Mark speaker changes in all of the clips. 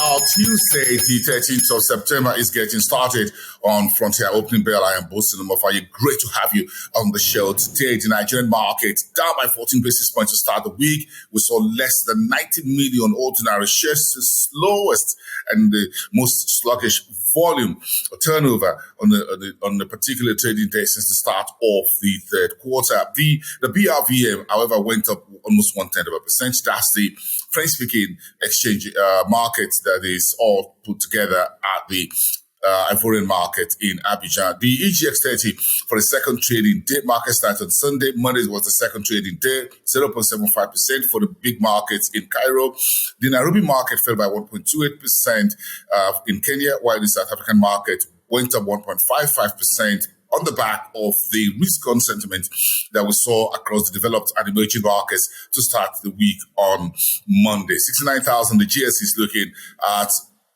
Speaker 1: Our Tuesday, the 13th of September, is getting started on Frontier Opening Bell. I am boasting them of you. Great to have you on the show today. The Nigerian market down by 14 basis points to start the week. We saw less than 90 million ordinary shares, the slowest and the most sluggish volume or turnover on the particular trading day since the start of the third quarter. The BRVM, however, went up almost 0.1%. That's the French-speaking exchange market that is all put together at the Ivorian market in Abidjan. The EGX30 for the second trading day, market started on Sunday. Monday was the second trading day, 0.75% for the big markets in Cairo. The Nairobi market fell by 1.28% in Kenya, while the South African market went up 1.55%. On the back of the risk-on sentiment that we saw across the developed and emerging markets to start the week on Monday. 69,000, the GS is looking at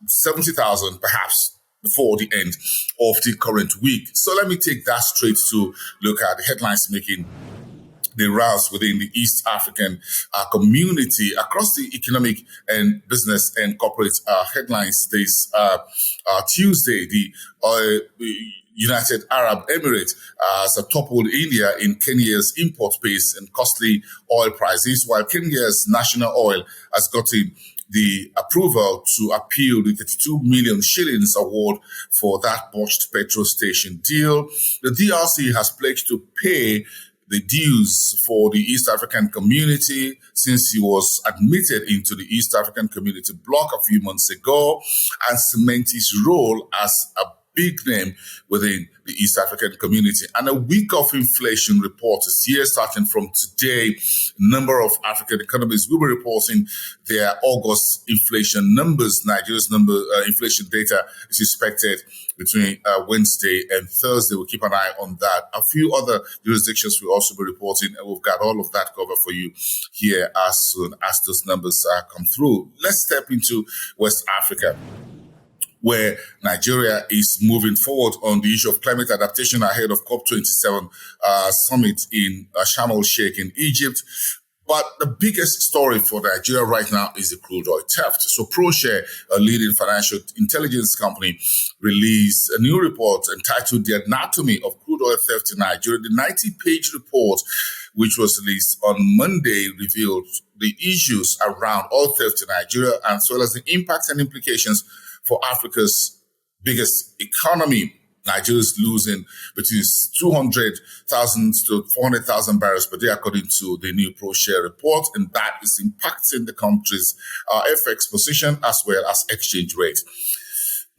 Speaker 1: 70,000 perhaps before the end of the current week. So let me take that straight to look at the headlines making the rounds within the East African community across the economic and business and corporate headlines this Tuesday. The United Arab Emirates has toppled India in Kenya's import base and costly oil prices, while Kenya's national oil has gotten the approval to appeal the 32 million shillings award for that botched petrol station deal. The DRC has pledged to pay the dues for the East African community since he was admitted into the East African community bloc a few months ago and cement his role as a big name within the East African community. And a week of inflation report is here starting from today. A number of African economies will be reporting their August inflation numbers. Nigeria's inflation data is expected between Wednesday and Thursday. We'll keep an eye on that. A few other jurisdictions will also be reporting, and we've got all of that covered for you here as soon as those numbers come through. Let's step into West Africa, where Nigeria is moving forward on the issue of climate adaptation ahead of COP27 summit in Sharm el-Sheikh in Egypt. But the biggest story for Nigeria right now is the crude oil theft. So ProShare, a leading financial intelligence company, released a new report entitled The Anatomy of Crude Oil Theft in Nigeria. The 90-page report, which was released on Monday, revealed the issues around oil theft in Nigeria, as well as the impacts and implications for Africa's biggest economy. Nigeria is losing between 200,000 to 400,000 barrels per day, according to the new ProShare report, and that is impacting the country's FX position as well as exchange rate.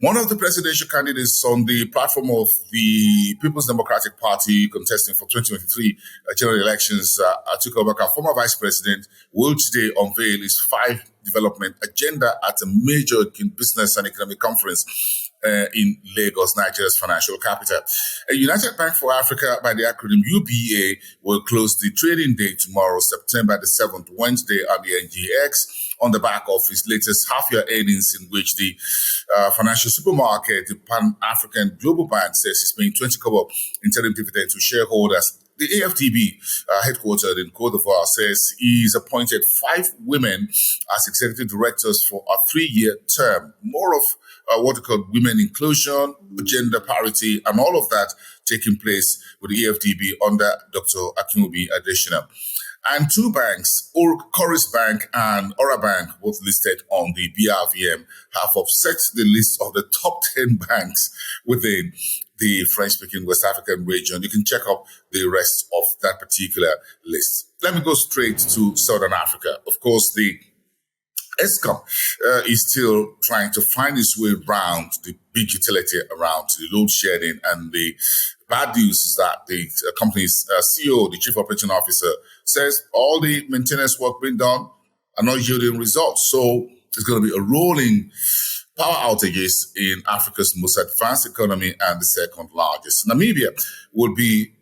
Speaker 1: One of the presidential candidates on the platform of the People's Democratic Party contesting for 2023 general elections, Atiku Abubakar, former vice president, will today unveil his 5-development agenda at a major business and economic conference in Lagos, Nigeria's financial capital. A United Bank for Africa, by the acronym UBA, will close the trading day tomorrow, September the 7th, Wednesday, on the NGX, on the back of its latest half-year earnings, in which the financial supermarket, the Pan-African Global Bank, says it's paying 20 kobo interim dividend to shareholders. The AFDB, headquartered in Cote d'Ivoire, says he's appointed 5 women as executive directors for a 3-year term. More of what we call women inclusion, gender parity, and all of that taking place with the AFDB under Dr. Akinwumi Adesina. And 2 banks, Coris Bank and Orabank, both listed on the BRVM, have upset the list of the top 10 banks within the French-speaking West African region. You can check out the rest of that particular list. Let me go straight to Southern Africa. Of course, the Eskom is still trying to find its way around the big utility around the load shedding, and the bad news is that the company's CEO, the Chief Operating Officer, says all the maintenance work being done are not yielding results. So it's going to be a rolling power outages in Africa's most advanced economy and the second largest. Namibia will be,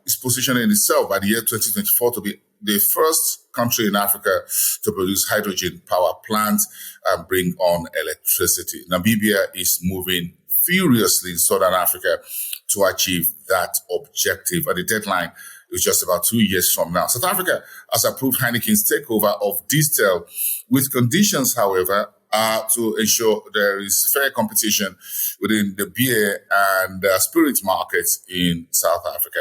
Speaker 1: it's positioning itself by the year 2024 to be the first country in Africa to produce hydrogen power plants and bring on electricity. Namibia is moving furiously in Southern Africa to achieve that objective. And the deadline is just about 2 years from now. South Africa has approved Heineken's takeover of Distel, with conditions, however, to ensure there is fair competition within the beer and spirit markets in South Africa.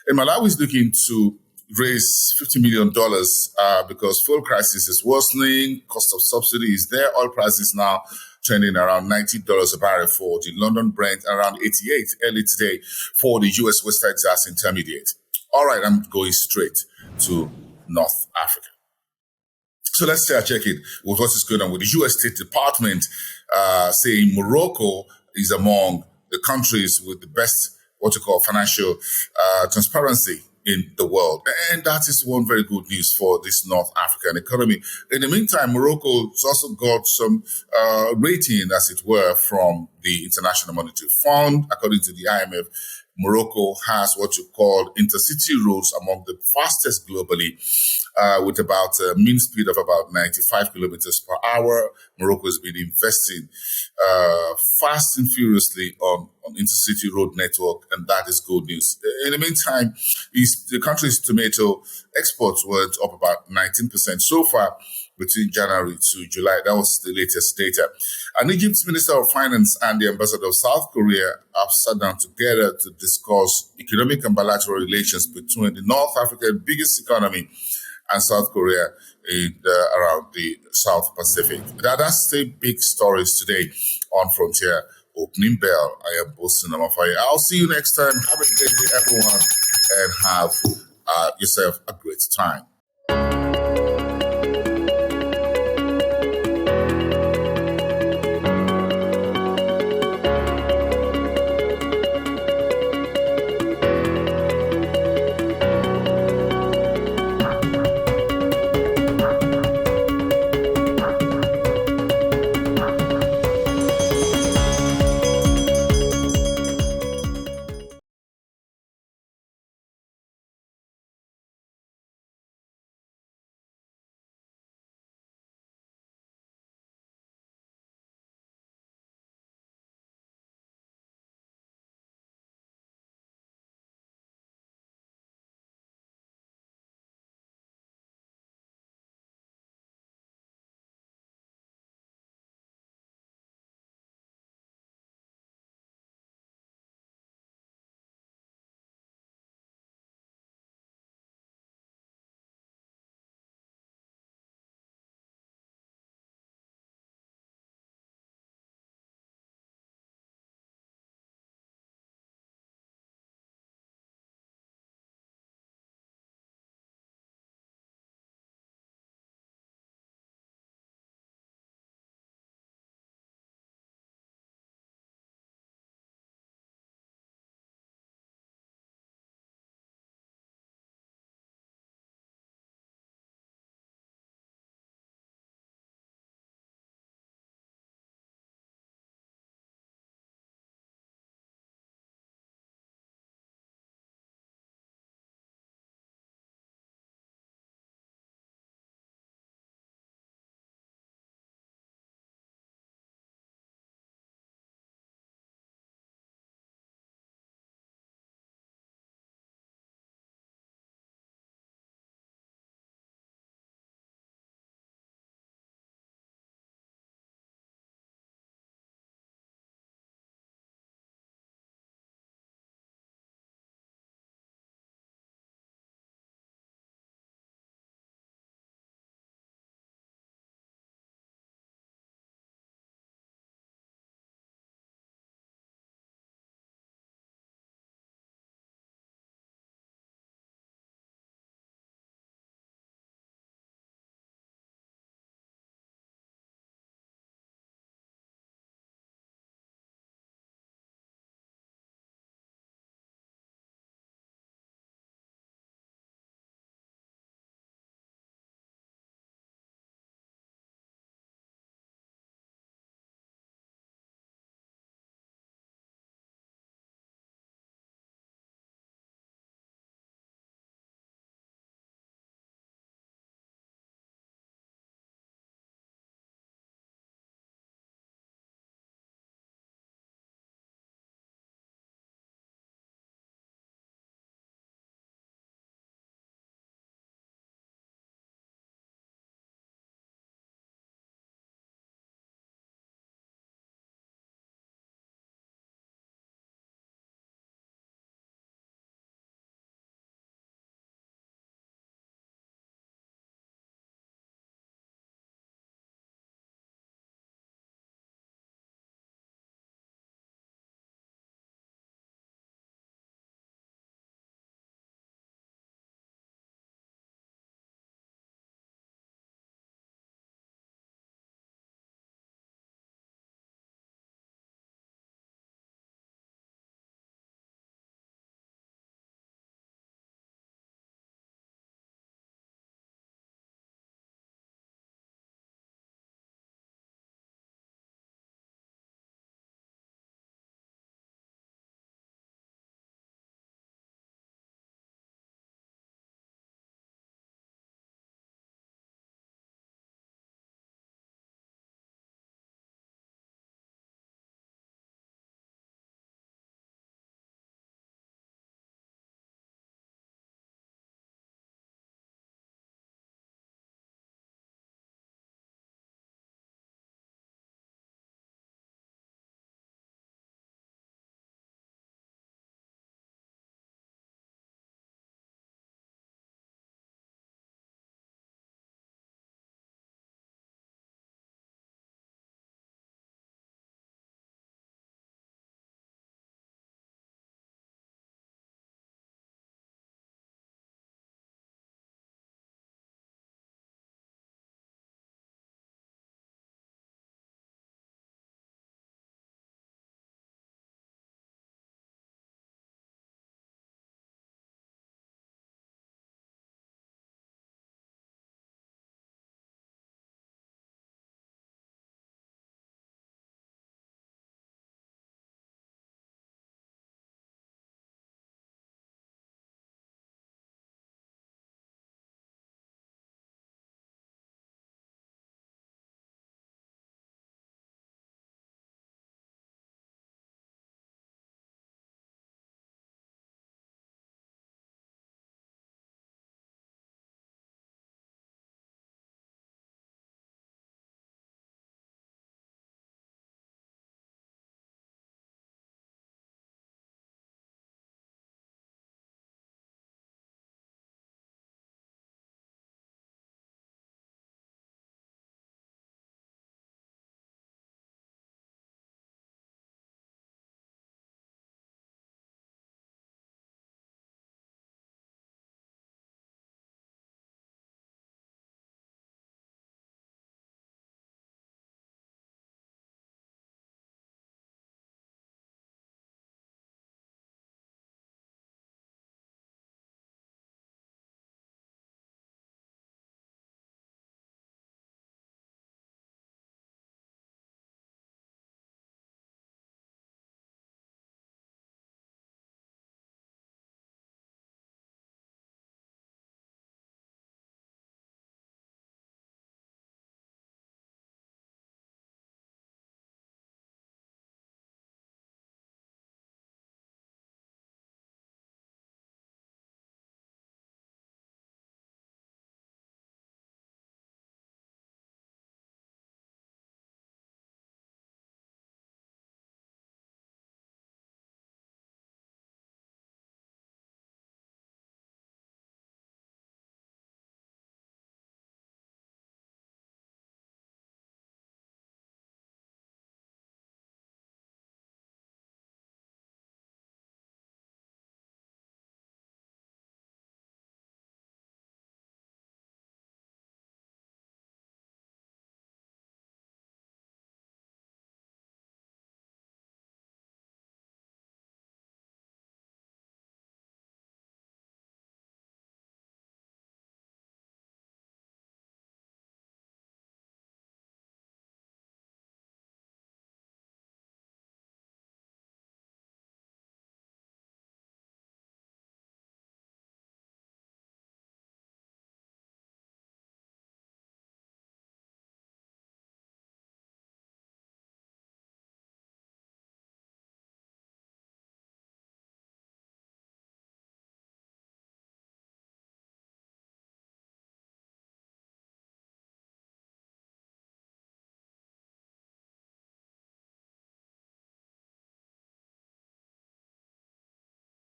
Speaker 1: And Malawi is looking to raise $50 million because fuel crisis is worsening, cost of subsidy is there, oil prices now trending around $90 a barrel for the London Brent, around 88 early today for the US West Texas Intermediate. All right, I'm going straight to North Africa. So let's check it with what is going on with the US State Department saying Morocco is among the countries with the best, what you call financial transparency in the world. And that is one very good news for this North African economy. In the meantime, Morocco has also got some rating, as it were, from the International Monetary Fund. According to the IMF, Morocco has what you call intercity roads among the fastest globally, with about a mean speed of about 95 kilometers per hour. Morocco has been investing fast and furiously on intercity road network, and that is good news. In the meantime, the country's tomato exports went up about 19% so far between January to July. That was the latest data. And Egypt's Minister of Finance and the Ambassador of South Korea have sat down together to discuss economic and bilateral relations between the North African biggest economy and South Korea in around the South Pacific. That's the big stories today on Frontier Opening Bell. I am Bosun Amafai. I'll see you next time. Have a great day, everyone, and have yourself a great time.